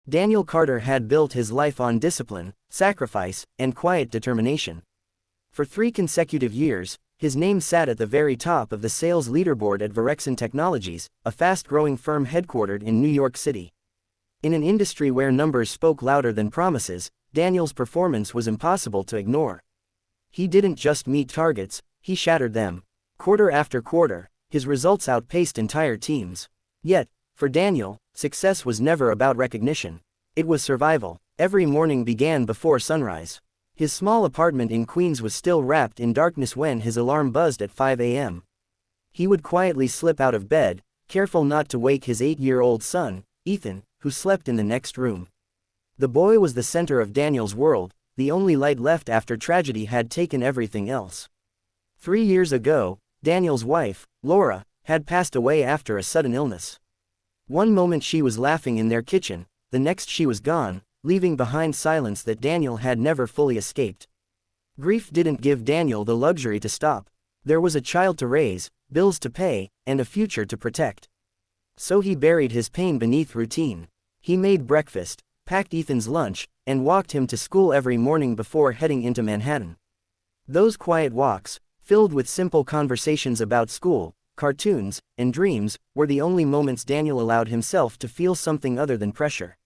Daniel Carter had built his life on discipline, sacrifice, and quiet determination. For 3 consecutive years, his name sat at the very top of the sales leaderboard at Resigned Technologies, a fast-growing firm headquartered in New York City. In an industry where numbers spoke louder than promises, Daniel's performance was impossible to ignore. He didn't just meet targets, he shattered them. Quarter after quarter, his results outpaced entire teams. Yet, for Daniel, success was never about recognition. It was survival. Every morning began before sunrise. His small apartment in Queens was still wrapped in darkness when his alarm buzzed at 5 a.m. He would quietly slip out of bed, careful not to wake his 8-year-old son, Ethan, who slept in the next room. The boy was the center of Daniel's world, the only light left after tragedy had taken everything else. 3 years ago, Daniel's wife, Laura, had passed away after a sudden illness. One moment she was laughing in their kitchen, the next she was gone, leaving behind silence that Daniel had never fully escaped. Grief didn't give Daniel the luxury to stop. There was a child to raise, bills to pay, and a future to protect. So he buried his pain beneath routine. He made breakfast, packed Ethan's lunch, and walked him to school every morning before heading into Manhattan. Those quiet walks, filled with simple conversations about school, cartoons, and dreams, were the only moments Daniel allowed himself to feel something other than pressure.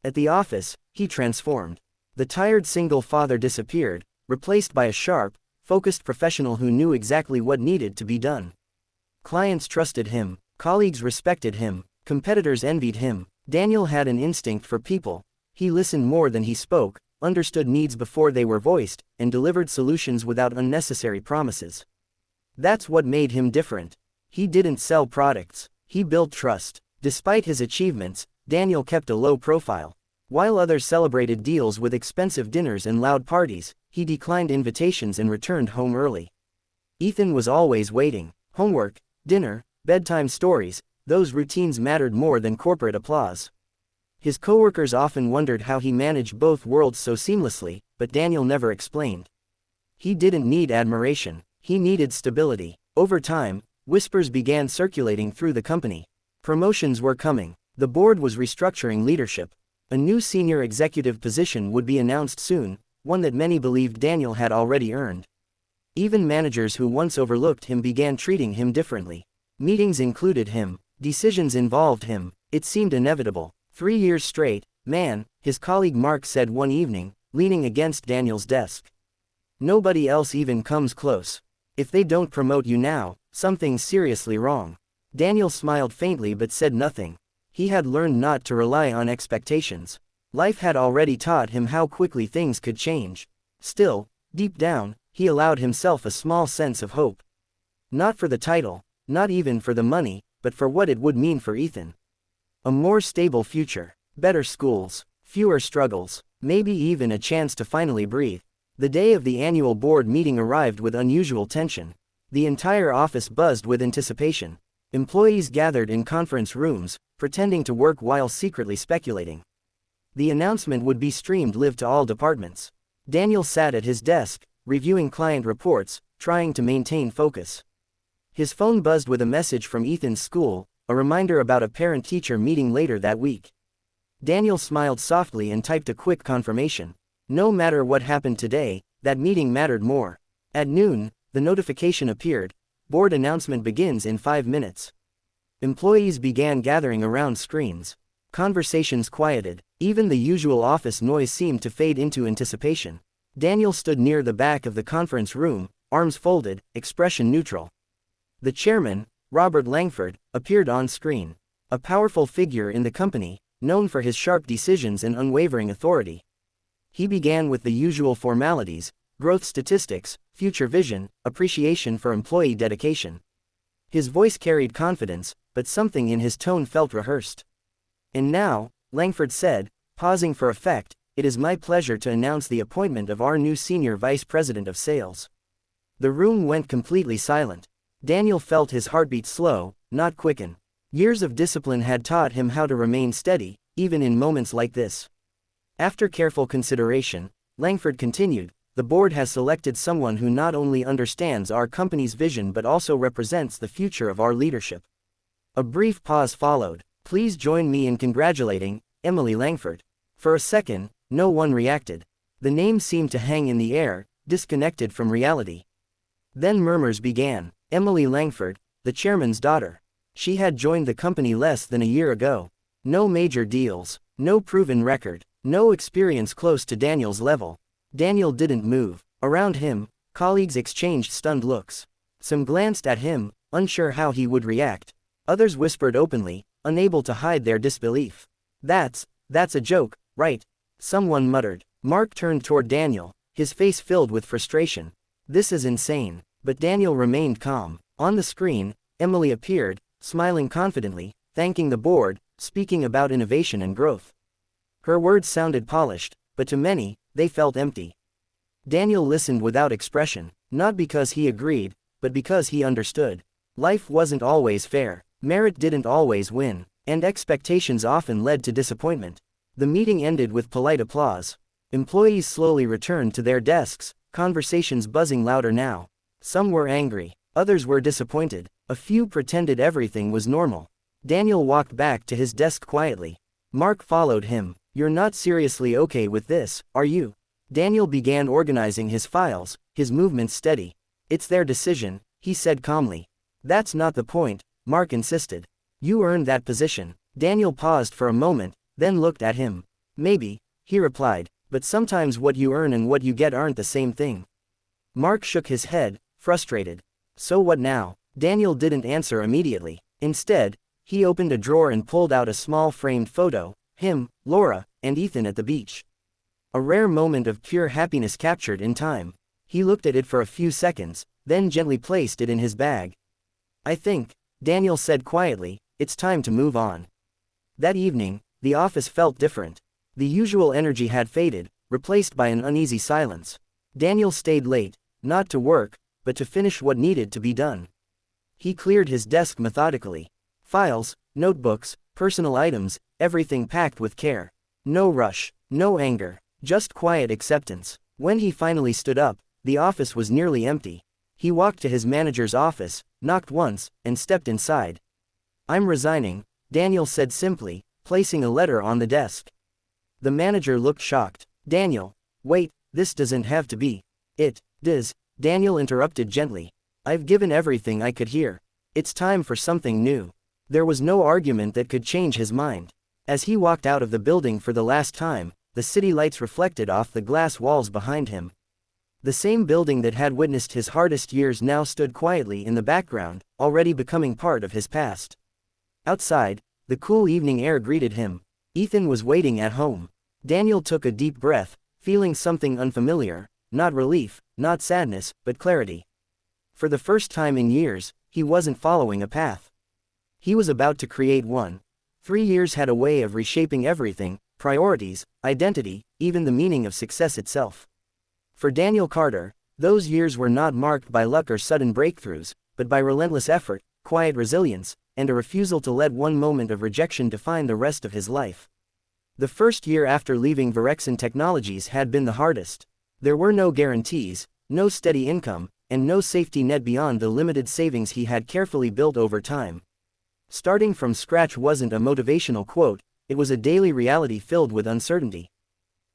At the office, he transformed. The tired single father disappeared, replaced by a sharp, focused professional who knew exactly what needed to be done. Clients trusted him, colleagues respected him, competitors envied him. Daniel had an instinct for people. He listened more than he spoke, understood needs before they were voiced, and delivered solutions without unnecessary promises. That's what made him different. He didn't sell products, he built trust. Despite his achievements, Daniel kept a low profile. While others celebrated deals with expensive dinners and loud parties, he declined invitations and returned home early. Ethan was always waiting. Homework, dinner, bedtime stories, those routines mattered more than corporate applause. His coworkers often wondered how he managed both worlds so seamlessly, but Daniel never explained. He didn't need admiration, he needed stability. Over time, whispers began circulating through the company. Promotions were coming. The board was restructuring leadership. A new senior executive position would be announced soon, one that many believed Daniel had already earned. Even managers who once overlooked him began treating him differently. Meetings included him, decisions involved him. It seemed inevitable. 3 years straight, man, his colleague Mark said one evening, leaning against Daniel's desk. Nobody else even comes close. If they don't promote you now, something's seriously wrong. Daniel smiled faintly but said nothing. He had learned not to rely on expectations. Life had already taught him how quickly things could change. Still, deep down, he allowed himself a small sense of hope. Not for the title, not even for the money, but for what it would mean for Ethan. A more stable future, better schools, fewer struggles, maybe even a chance to finally breathe. The day of the annual board meeting arrived with unusual tension. The entire office buzzed with anticipation. Employees gathered in conference rooms, pretending to work while secretly speculating. The announcement would be streamed live to all departments. Daniel sat at his desk, reviewing client reports, trying to maintain focus. His phone buzzed with a message from Ethan's school, a reminder about a parent-teacher meeting later that week. Daniel smiled softly and typed a quick confirmation. No matter what happened today, that meeting mattered more. At noon, the notification appeared. Board announcement begins in 5 minutes. Employees began gathering around screens. Conversations quieted. Even the usual office noise seemed to fade into anticipation. Daniel stood near the back of the conference room, arms folded, expression neutral. The chairman, Robert Langford, appeared on screen. A powerful figure in the company, known for his sharp decisions and unwavering authority. He began with the usual formalities: growth statistics, future vision, appreciation for employee dedication. His voice carried confidence, but something in his tone felt rehearsed. And now, Langford said, pausing for effect, it is my pleasure to announce the appointment of our new senior vice president of sales. The room went completely silent. Daniel felt his heartbeat slow, not quicken. Years of discipline had taught him how to remain steady, even in moments like this. After careful consideration, Langford continued, the board has selected someone who not only understands our company's vision but also represents the future of our leadership. A brief pause followed. Please join me in congratulating Emily Langford. For a second, no one reacted. The name seemed to hang in the air, disconnected from reality. Then murmurs began. Emily Langford, the chairman's daughter. She had joined the company less than a year ago. No major deals, no proven record, no experience close to Daniel's level. Daniel didn't move. Around him, colleagues exchanged stunned looks. Some glanced at him, unsure how he would react. Others whispered openly, unable to hide their disbelief. That's a joke, right? Someone muttered. Mark turned toward Daniel, his face filled with frustration. This is insane. But Daniel remained calm. On the screen, Emily appeared, smiling confidently, thanking the board, speaking about innovation and growth. Her words sounded polished, but to many, they felt empty. Daniel listened without expression, not because he agreed, but because he understood. Life wasn't always fair, merit didn't always win, and expectations often led to disappointment. The meeting ended with polite applause. Employees slowly returned to their desks, conversations buzzing louder now. Some were angry, others were disappointed, a few pretended everything was normal. Daniel walked back to his desk quietly. Mark followed him. You're not seriously okay with this, are you? Daniel began organizing his files, his movements steady. It's their decision, he said calmly. That's not the point, Mark insisted. You earned that position. Daniel paused for a moment, then looked at him. Maybe, he replied, but sometimes what you earn and what you get aren't the same thing. Mark shook his head, frustrated. So what now? Daniel didn't answer immediately. Instead, he opened a drawer and pulled out a small framed photo, him, Laura, and Ethan at the beach. A rare moment of pure happiness captured in time. He looked at it for a few seconds, then gently placed it in his bag. I think, Daniel said quietly, it's time to move on. That evening, the office felt different. The usual energy had faded, replaced by an uneasy silence. Daniel stayed late, not to work, but to finish what needed to be done. He cleared his desk methodically. Files, notebooks, personal items, everything packed with care. No rush, no anger, just quiet acceptance. When he finally stood up, the office was nearly empty. He walked to his manager's office, knocked once, and stepped inside. I'm resigning, Daniel said simply, placing a letter on the desk. The manager looked shocked. Daniel, wait, this doesn't have to be. It does, Daniel interrupted gently. I've given everything I could here. It's time for something new. There was no argument that could change his mind. As he walked out of the building for the last time, the city lights reflected off the glass walls behind him. The same building that had witnessed his hardest years now stood quietly in the background, already becoming part of his past. Outside, the cool evening air greeted him. Ethan was waiting at home. Daniel took a deep breath, feeling something unfamiliar, not relief, not sadness, but clarity. For the first time in years, he wasn't following a path. He was about to create one. 3 years had a way of reshaping everything, priorities, identity, even the meaning of success itself. For Daniel Carter, those years were not marked by luck or sudden breakthroughs, but by relentless effort, quiet resilience, and a refusal to let one moment of rejection define the rest of his life. The first year after leaving Verexon Technologies had been the hardest. There were no guarantees, no steady income, and no safety net beyond the limited savings he had carefully built over time. Starting from scratch wasn't a motivational quote, it was a daily reality filled with uncertainty.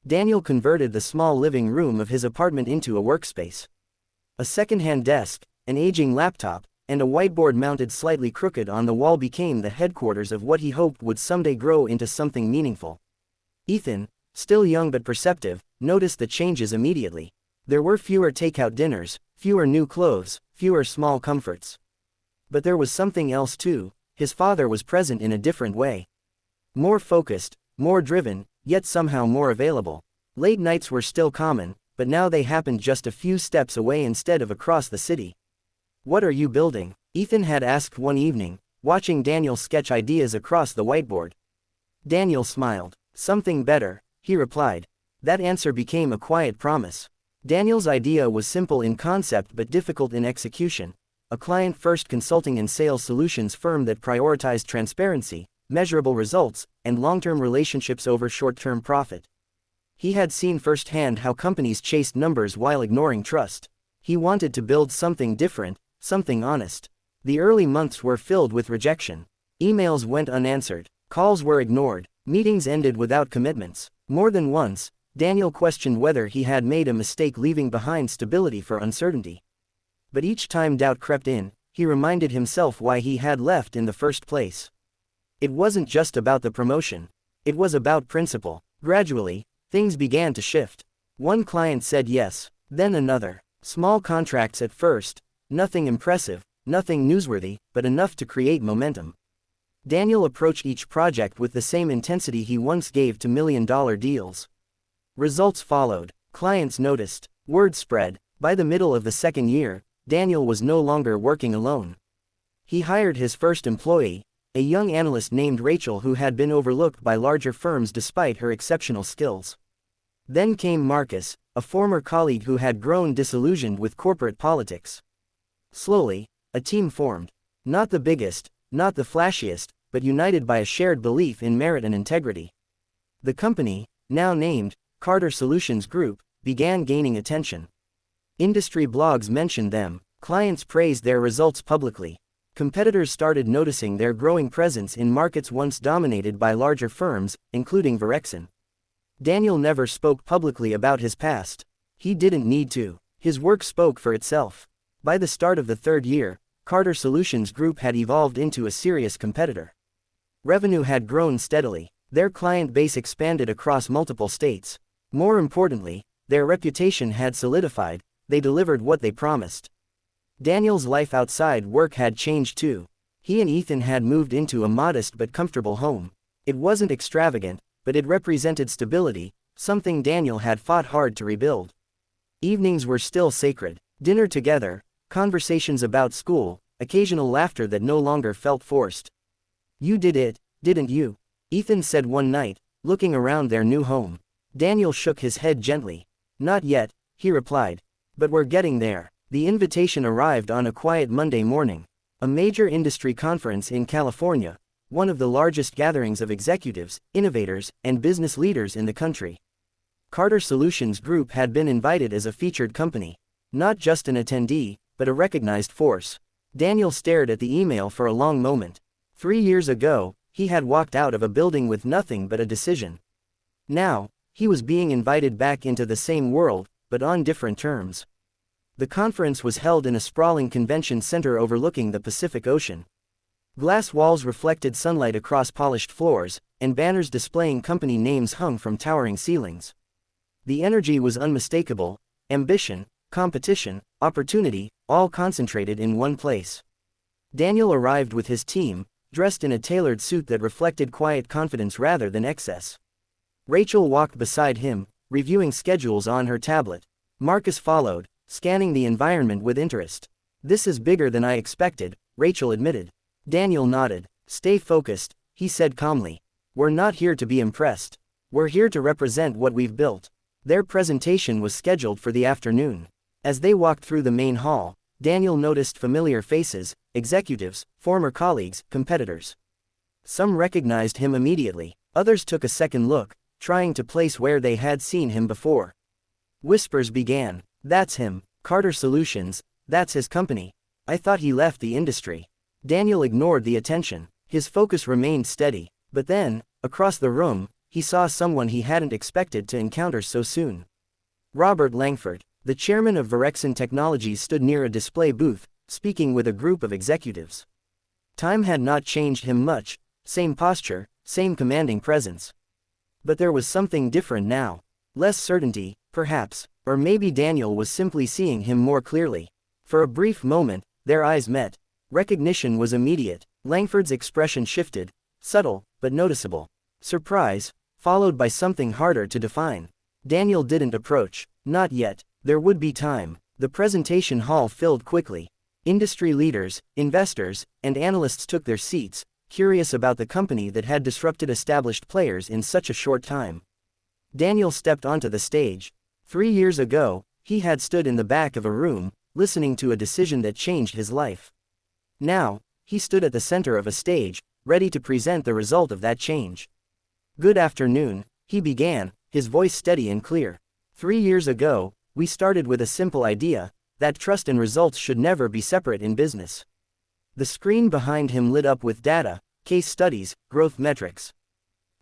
Daniel converted the small living room of his apartment into a workspace. A second-hand desk, an aging laptop, and a whiteboard mounted slightly crooked on the wall became the headquarters of what he hoped would someday grow into something meaningful. Ethan, still young but perceptive, noticed the changes immediately. There were fewer takeout dinners, fewer new clothes, fewer small comforts. But there was something else too. His father was present in a different way. More focused, more driven, yet somehow more available. Late nights were still common, but now they happened just a few steps away instead of across the city. What are you building? Ethan had asked one evening, watching Daniel sketch ideas across the whiteboard. Daniel smiled. Something better, he replied. That answer became a quiet promise. Daniel's idea was simple in concept but difficult in execution. A client-first consulting and sales solutions firm that prioritized transparency, measurable results, and long-term relationships over short-term profit. He had seen firsthand how companies chased numbers while ignoring trust. He wanted to build something different, something honest. The early months were filled with rejection. Emails went unanswered. Calls were ignored. Meetings ended without commitments. More than once, Daniel questioned whether he had made a mistake leaving behind stability for uncertainty. But each time doubt crept in, he reminded himself why he had left in the first place. It wasn't just about the promotion. It was about principle. Gradually, things began to shift. One client said yes, then another. Small contracts at first, nothing impressive, nothing newsworthy, but enough to create momentum. Daniel approached each project with the same intensity he once gave to million-dollar deals. Results followed. Clients noticed. Word spread. By the middle of the second year, Daniel was no longer working alone. He hired his first employee, a young analyst named Rachel who had been overlooked by larger firms despite her exceptional skills. Then came Marcus, a former colleague who had grown disillusioned with corporate politics. Slowly, a team formed. Not the biggest, not the flashiest, but united by a shared belief in merit and integrity. The company, now named Carter Solutions Group, began gaining attention. Industry blogs mentioned them, clients praised their results publicly. Competitors started noticing their growing presence in markets once dominated by larger firms, including Verexon. Daniel never spoke publicly about his past. He didn't need to. His work spoke for itself. By the start of the third year, Carter Solutions Group had evolved into a serious competitor. Revenue had grown steadily. Their client base expanded across multiple states. More importantly, their reputation had solidified. They delivered what they promised. Daniel's life outside work had changed too. He and Ethan had moved into a modest but comfortable home. It wasn't extravagant, but it represented stability, something Daniel had fought hard to rebuild. Evenings were still sacred. Dinner together, conversations about school, occasional laughter that no longer felt forced. "You did it, didn't you?" Ethan said one night, looking around their new home. Daniel shook his head gently. "Not yet," he replied. "But we're getting there." The invitation arrived on a quiet Monday morning. A major industry conference in California, one of the largest gatherings of executives, innovators, and business leaders in the country. Carter Solutions Group had been invited as a featured company. Not just an attendee, but a recognized force. Daniel stared at the email for a long moment. 3 years ago, he had walked out of a building with nothing but a decision. Now, he was being invited back into the same world, but on different terms. The conference was held in a sprawling convention center overlooking the Pacific Ocean. Glass walls reflected sunlight across polished floors, and banners displaying company names hung from towering ceilings. The energy was unmistakable: ambition, competition, opportunity, all concentrated in one place. Daniel arrived with his team, dressed in a tailored suit that reflected quiet confidence rather than excess. Rachel walked beside him, reviewing schedules on her tablet. Marcus followed, scanning the environment with interest. "This is bigger than I expected," Rachel admitted. Daniel nodded. "Stay focused," he said calmly. "We're not here to be impressed. We're here to represent what we've built." Their presentation was scheduled for the afternoon. As they walked through the main hall, Daniel noticed familiar faces: executives, former colleagues, competitors. Some recognized him immediately. Others took a second look, trying to place where they had seen him before. Whispers began. "That's him, Carter Solutions, that's his company. I thought he left the industry." Daniel ignored the attention. His focus remained steady. But then, across the room, he saw someone he hadn't expected to encounter so soon. Robert Langford, the chairman of Verexon Technologies, stood near a display booth, speaking with a group of executives. Time had not changed him much, same posture, same commanding presence. But there was something different now. Less certainty, perhaps, or maybe Daniel was simply seeing him more clearly. For a brief moment, their eyes met. Recognition was immediate. Langford's expression shifted, subtle, but noticeable. Surprise, followed by something harder to define. Daniel didn't approach. Not yet. There would be time. The presentation hall filled quickly. Industry leaders, investors, and analysts took their seats, curious about the company that had disrupted established players in such a short time. Daniel stepped onto the stage. 3 years ago, he had stood in the back of a room, listening to a decision that changed his life. Now, he stood at the center of a stage, ready to present the result of that change. "Good afternoon," he began, his voice steady and clear. 3 years ago, we started with a simple idea, that trust and results should never be separate in business. The screen behind him lit up with data, case studies, growth metrics.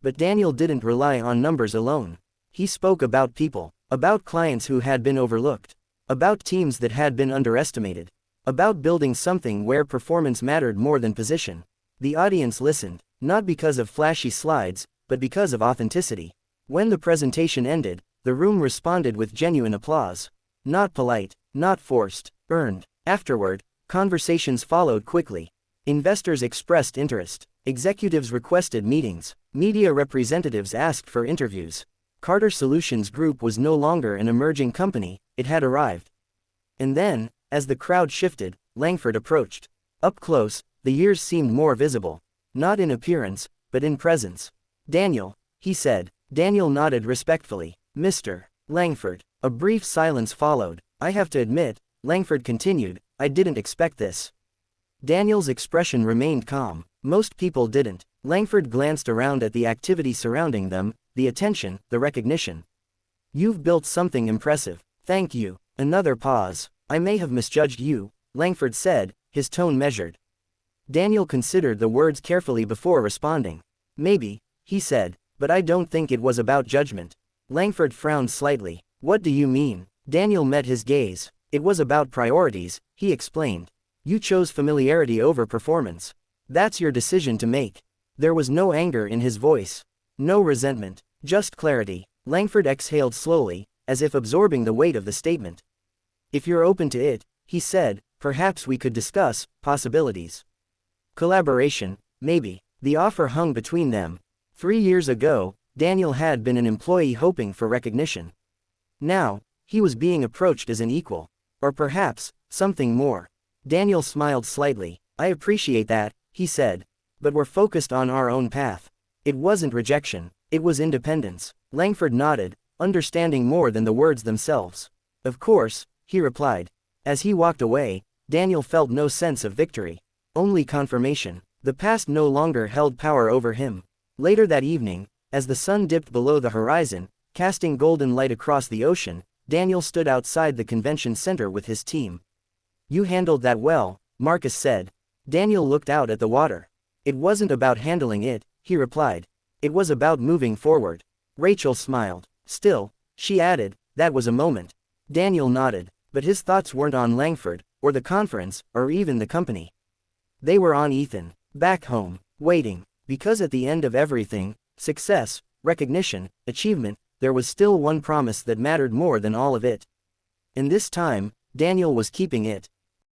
But Daniel didn't rely on numbers alone. He spoke about people, about clients who had been overlooked, about teams that had been underestimated, about building something where performance mattered more than position. The audience listened, not because of flashy slides, but because of authenticity. When the presentation ended, the room responded with genuine applause. Not polite, not forced, earned. Afterward, conversations followed quickly. Investors expressed interest. Executives requested meetings. Media representatives asked for interviews. Carter Solutions Group was no longer an emerging company, it had arrived. And then, as the crowd shifted, Langford approached. Up close, the years seemed more visible. Not in appearance, but in presence. "Daniel," he said. Daniel nodded respectfully. "Mr. Langford." A brief silence followed. "I have to admit," Langford continued, "I didn't expect this." Daniel's expression remained calm. Most people didn't. Langford glanced around at the activity surrounding them, the attention, the recognition. "You've built something impressive. Thank you." Another pause. "I may have misjudged you," Langford said, his tone measured. Daniel considered the words carefully before responding. "Maybe," he said, "but I don't think it was about judgment." Langford frowned slightly. "What do you mean?" Daniel met his gaze. "It was about priorities," he explained. "You chose familiarity over performance. That's your decision to make." There was no anger in his voice. No resentment. Just clarity. Langford exhaled slowly, as if absorbing the weight of the statement. "If you're open to it," he said, "perhaps we could discuss possibilities. Collaboration, maybe." The offer hung between them. 3 years ago, Daniel had been an employee hoping for recognition. Now, he was being approached as an equal. Or perhaps, something more. Daniel smiled slightly. "I appreciate that," he said. "But we're focused on our own path." It wasn't rejection, it was independence. Langford nodded, understanding more than the words themselves. "Of course," he replied. As he walked away, Daniel felt no sense of victory. Only confirmation. The past no longer held power over him. Later that evening, as the sun dipped below the horizon, casting golden light across the ocean, Daniel stood outside the convention center with his team. "You handled that well," Marcus said. Daniel looked out at the water. "It wasn't about handling it," he replied. "It was about moving forward." Rachel smiled. "Still," she added, "that was a moment." Daniel nodded, but his thoughts weren't on Langford, or the conference, or even the company. They were on Ethan, back home, waiting, because at the end of everything, success, recognition, achievement, there was still one promise that mattered more than all of it. And this time, Daniel was keeping it.